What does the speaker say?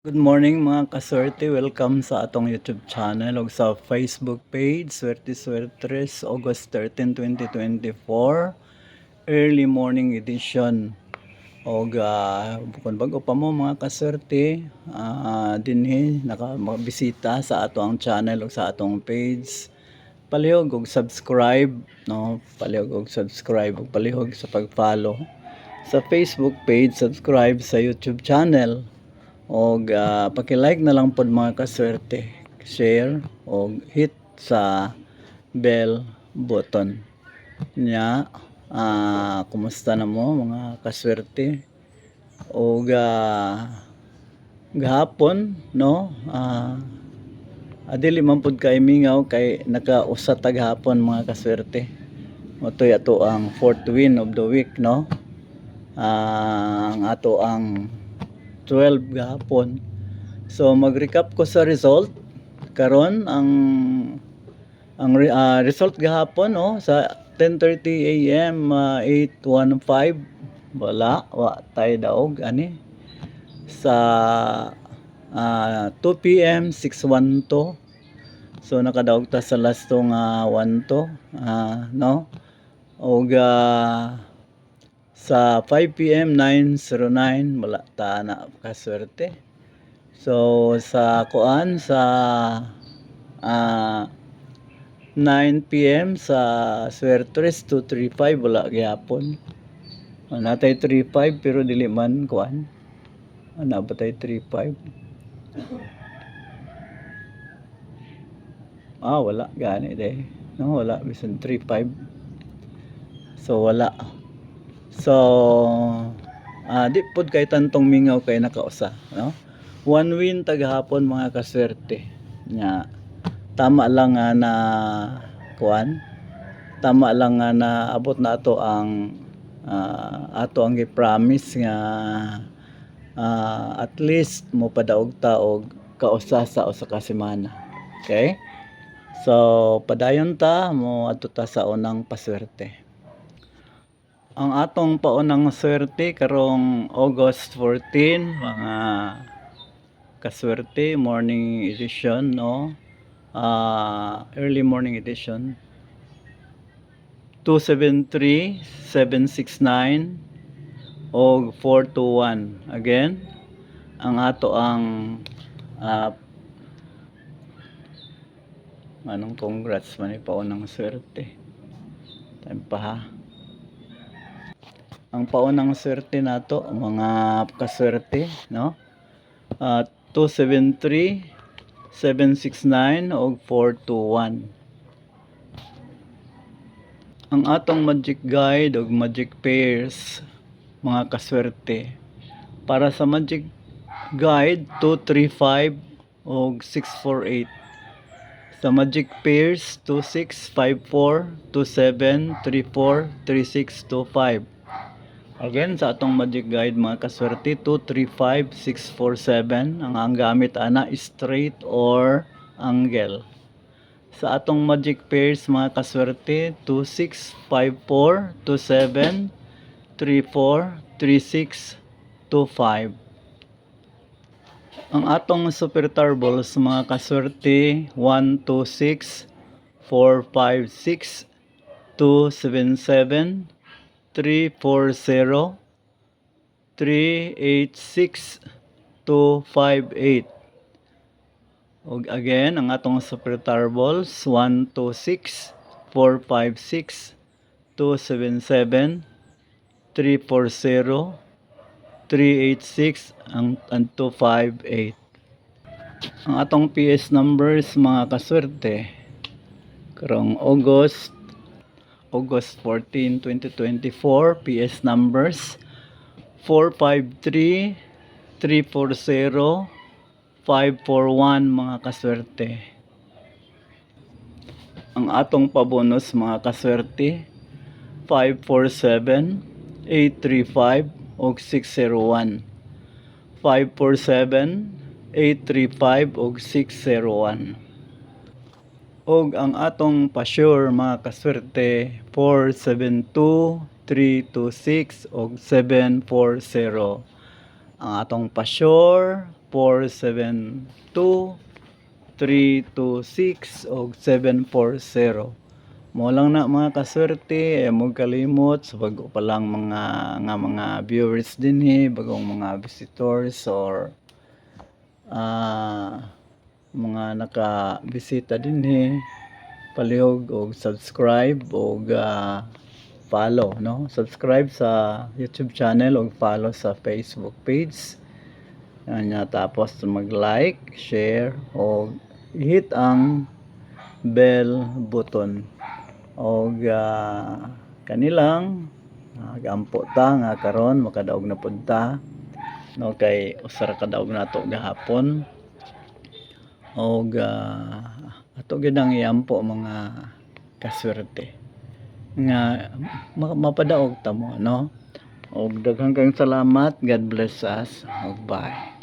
Good morning mga kaswerte, welcome sa atong YouTube channel o sa Facebook page, Swerte Swertres, August 13, 2024, early morning edition. O bukod bago pa mo mga kaswerte, dinhi nakabisita sa atong channel o sa atong page. Palihog og subscribe, no? Palihog og subscribe ug palihog sa pag-follow sa Facebook page, subscribe sa YouTube channel. Og paki-like na lang pod mga kaswerte, share og hit sa bell button nya. Kumusta na mo mga kaswerte? Og gahapon no, adili man pod kay mingaw kay nakausat gahapon mga kaswerte. Motoy ato ang fourth win of the week no. Ang ato ang 12 gahapon. So mag-recap ko sa result karon. Ang result gahapon sa 10:30 AM 815 wa tay daog ani. Sa 2 PM 612. So nakadaog ta sa last tong 12 no. Og sa 5 PM 909 wala ta na kaswerte. So sa kuan sa 9 PM sa Swertres 235 wala gyapon. Natay 35 pero dili man kuan. Ana ba tay 35? Wala gani day. No, wala bisan 35. So wala. So di pod kay tantong mingaw kay nakausa no. One win tagahapon mga kaswerte nya. Tama lang na kuan, tama lang nga na abot na ato ang gi-promise nga at least mo padaog ta og kausa sa usa ka semana. Okay, so padayon ta mo adto ta sa unang paswerte. Ang atong paunang swerte karong August 14 mga kaswerte, morning edition no. Early morning edition 273, 769 o 421. Again, ang ato ang anong congrats man paunang swerte. Time pa ha. Ang paunang swerte nato mga kaswerte no. 273, 769 o 421. Ang atong magic guide o magic pairs mga kaswerte. Para sa magic guide 235 o 648. Sa magic pairs 2654, 27, 34, 36, 25. Again, sa atong magic guide mga kaswerte 235, 647. Ang gamit ana straight or angle. Sa atong magic pairs mga kaswerte 2654, 27, 34, 36, 25. Ang atong super turbles mga kaswerte 126, 456, 277, 340, 386, 258. Og again, ang atong super turbles 126, 456, 277, 340, 386 ang 258. Ang atong PS numbers mga kaswerte karong August 14, 2024, PS numbers 453, 340, 541 mga kaswerte. Ang atong pabonus mga kaswerte 547, 835 og 601. 547, 835 og 601. Og ang atong pa-sure mga kaswerte 472, 326 og 740. Ang atong pa-sure 472-326 o 740. Mo lang na mga kaswerte, mo kalimot sa bago pa lang mga viewers dinhi, bagong mga visitors or mga naka-bisita dinhi, palihog og subscribe og follow, no? Subscribe sa YouTube channel og follow sa Facebook page. Anya tapos mag-like, share o hit ang bell button. Og kanilang gampo ta nga karon makadaog na pud ta, no, kay usara ka daog nato gahapon. Og ato gid ang iampo mga kaswerte nga mapadaog ta mo, no. Og daghang kayong salamat. God bless us. Og bye.